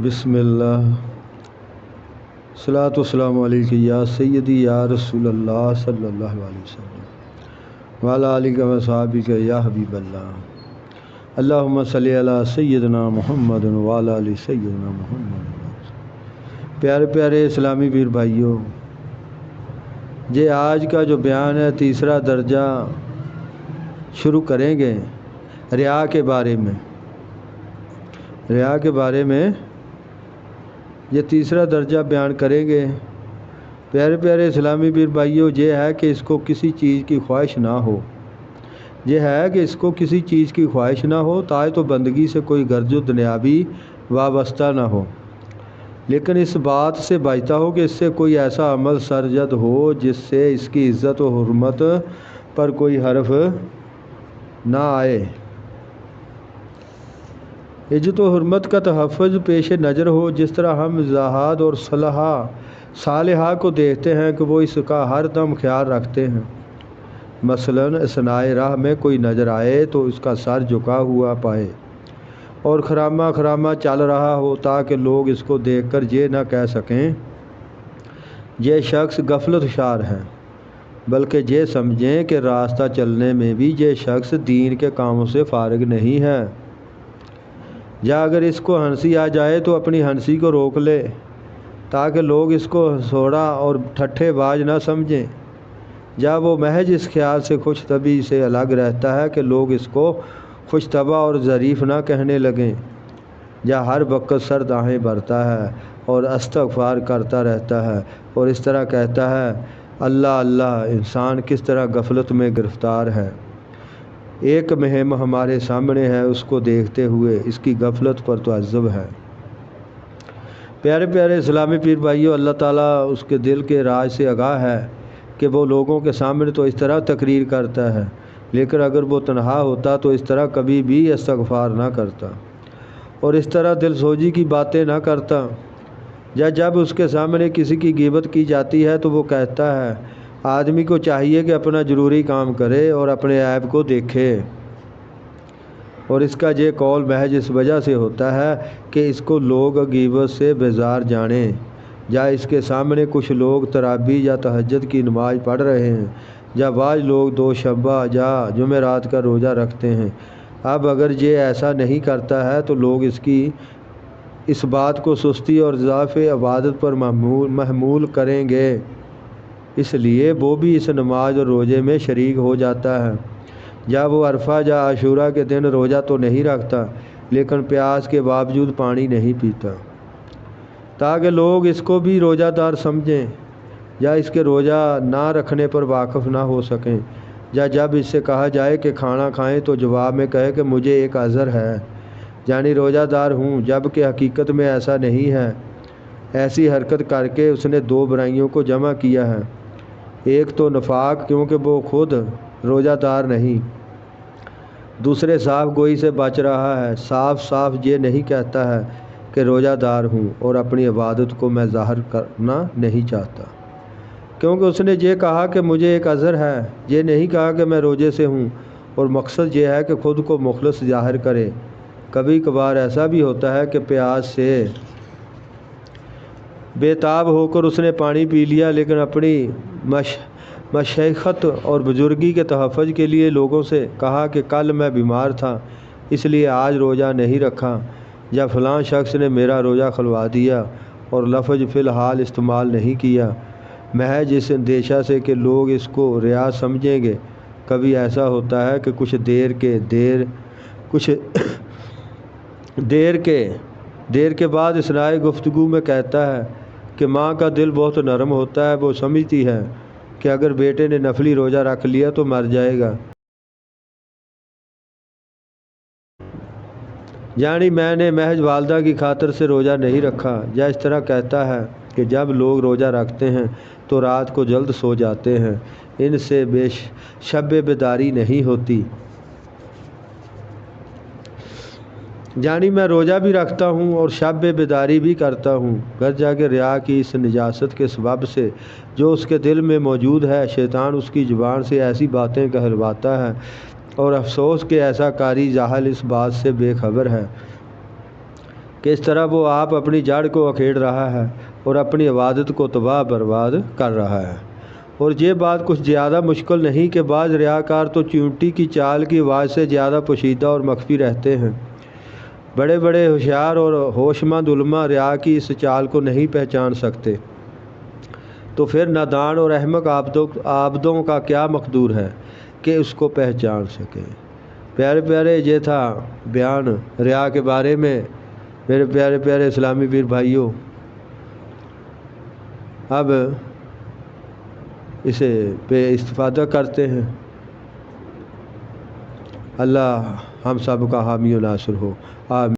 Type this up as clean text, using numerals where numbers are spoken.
بسم اللہ صلاۃ والسلام علیک یا سیدی یا رسول اللہ صلی اللہ علیہ وسلم وعلیٰ آلہ و صحابہ یا حبیب اللہ اللہم صلی علی سیدنا محمد وعلیٰ آلہ سیدنا محمد۔ پیارے پیارے اسلامی پیر بھائیوں، آج کا جو بیان ہے تیسرا درجہ شروع کریں گے ریا کے بارے میں یہ تیسرا درجہ بیان کریں گے۔ پیارے پیارے اسلامی پیر بھائیوں، یہ ہے کہ اس کو کسی چیز کی خواہش نہ ہو، تائے تو بندگی سے کوئی غرض و دنیابی وابستہ نہ ہو، لیکن اس بات سے بچتا ہو کہ اس سے کوئی ایسا عمل سرزد ہو جس سے اس کی عزت و حرمت پر کوئی حرف نہ آئے۔ عزت و حرمت کا تحفظ پیش نظر ہو، جس طرح ہم زہاد اور صالحہ کو دیکھتے ہیں کہ وہ اس کا ہر دم خیال رکھتے ہیں۔ مثلاً اثناء راہ میں کوئی نظر آئے تو اس کا سر جھکا ہوا پائے اور خرامہ چل رہا ہو، تاکہ لوگ اس کو دیکھ کر یہ نہ کہہ سکیں یہ شخص غفلت شار ہے، بلکہ یہ سمجھیں کہ راستہ چلنے میں بھی یہ شخص دین کے کاموں سے فارغ نہیں ہے۔ یا اگر اس کو ہنسی آ جائے تو اپنی ہنسی کو روک لے، تاکہ لوگ اس کو ہنسوڑا اور ٹھٹھے باز نہ سمجھیں۔ یا وہ محض اس خیال سے خوش طبعی سے الگ رہتا ہے کہ لوگ اس کو خوش طبع اور ظریف نہ کہنے لگیں۔ یا ہر وقت سر داہیں بھرتا ہے اور استغفار کرتا رہتا ہے اور اس طرح کہتا ہے اللہ اللہ۔ انسان کس طرح غفلت میں گرفتار ہے۔ ایک مہم ہمارے سامنے ہے، اس کو دیکھتے ہوئے اس کی غفلت پر تعجب ہے۔ پیارے پیارے اسلامی پیر بھائیوں، اللہ تعالیٰ اس کے دل کے راز سے آگاہ ہے کہ وہ لوگوں کے سامنے تو اس طرح تقریر کرتا ہے، لیکن اگر وہ تنہا ہوتا تو اس طرح کبھی بھی استغفار نہ کرتا اور اس طرح دل سوجی کی باتیں نہ کرتا۔ یا جب اس کے سامنے کسی کی غیبت کی جاتی ہے تو وہ کہتا ہے آدمی کو چاہیے کہ اپنا ضروری کام کرے اور اپنے عیب کو دیکھے، اور اس کا یہ قول محض اس وجہ سے ہوتا ہے کہ اس کو لوگ غیبت سے بیزار جانیں۔ یا اس کے سامنے کچھ لوگ تراویح یا تہجد کی نماز پڑھ رہے ہیں، یا بعض لوگ دوشبہ یا جمعرات کا روزہ رکھتے ہیں۔ اب اگر یہ ایسا نہیں کرتا ہے تو لوگ اس بات کو سستی اور ضعف عبادت پر محمول کریں گے، اس لیے وہ بھی اس نماز اور روزے میں شریک ہو جاتا ہے۔ یا وہ عرفہ یا عاشوراء کے دن روزہ تو نہیں رکھتا، لیکن پیاس کے باوجود پانی نہیں پیتا، تاکہ لوگ اس کو بھی روزہ دار سمجھیں، یا اس کے روزہ نہ رکھنے پر واقف نہ ہو سکیں۔ یا جب اس سے کہا جائے کہ کھانا کھائیں تو جواب میں کہے کہ مجھے ایک عذر ہے، یعنی روزہ دار ہوں، جب کہ حقیقت میں ایسا نہیں ہے۔ ایسی حرکت کر کے اس نے دو برائیوں کو جمع کیا ہے، ایک تو نفاق کیونکہ وہ خود روزہ دار نہیں، دوسرے صاف گوئی سے بچ رہا ہے۔ صاف یہ نہیں کہتا ہے کہ روزہ دار ہوں اور اپنی عبادت کو میں ظاہر کرنا نہیں چاہتا، کیونکہ اس نے یہ کہا کہ مجھے ایک عذر ہے، یہ نہیں کہا کہ میں روزے سے ہوں، اور مقصد یہ ہے کہ خود کو مخلص ظاہر کرے۔ کبھی کبھار ایسا بھی ہوتا ہے کہ پیاس سے بے تاب ہو کر اس نے پانی پی لیا، لیکن اپنی مشیخت اور بزرگی کے تحفظ کے لیے لوگوں سے کہا کہ کل میں بیمار تھا اس لیے آج روزہ نہیں رکھا، یا فلاں شخص نے میرا روزہ کھلوا دیا، اور لفظ فی الحال استعمال نہیں کیا، محض اس اندیشہ سے کہ لوگ اس کو ریا سمجھیں گے۔ کبھی ایسا ہوتا ہے کہ کچھ دیر کے بعد اثناء گفتگو میں کہتا ہے کہ ماں کا دل بہت نرم ہوتا ہے، وہ سمجھتی ہے کہ اگر بیٹے نے نفلی روزہ رکھ لیا تو مر جائے گا، یعنی میں نے محض والدہ کی خاطر سے روزہ نہیں رکھا۔ یا اس طرح کہتا ہے کہ جب لوگ روزہ رکھتے ہیں تو رات کو جلد سو جاتے ہیں، ان سے شب بیداری نہیں ہوتی، یعنی میں روزہ بھی رکھتا ہوں اور شب بیداری بھی کرتا ہوں، گرچہ کہ ریا کی اس نجاست کے سبب سے جو اس کے دل میں موجود ہے، شیطان اس کی زبان سے ایسی باتیں کہلواتا ہے، اور افسوس کہ ایسا قاری جاہل اس بات سے بے خبر ہے کہ اس طرح وہ آپ اپنی جڑ کو اکھیڑ رہا ہے اور اپنی عبادت کو تباہ برباد کر رہا ہے۔ اور یہ بات کچھ زیادہ مشکل نہیں کہ بعض ریاکار تو چیونٹی کی چال کی آواز سے زیادہ پوشیدہ اور مخفی رہتے ہیں۔ بڑے بڑے ہوشیار اور ہوش مند علماء ریا کی اس چال کو نہیں پہچان سکتے، تو پھر نادان اور احمق عابدوں کا کیا مقدور ہے کہ اس کو پہچان سکیں۔ پیارے پیارے، یہ تھا بیان ریا کے بارے میں میرے پیارے پیارے اسلامی پیر بھائیوں۔ اب اسے بے استفادہ کرتے ہیں۔ اللہ ہم سب کا حامی و ناصر ہو، آمین۔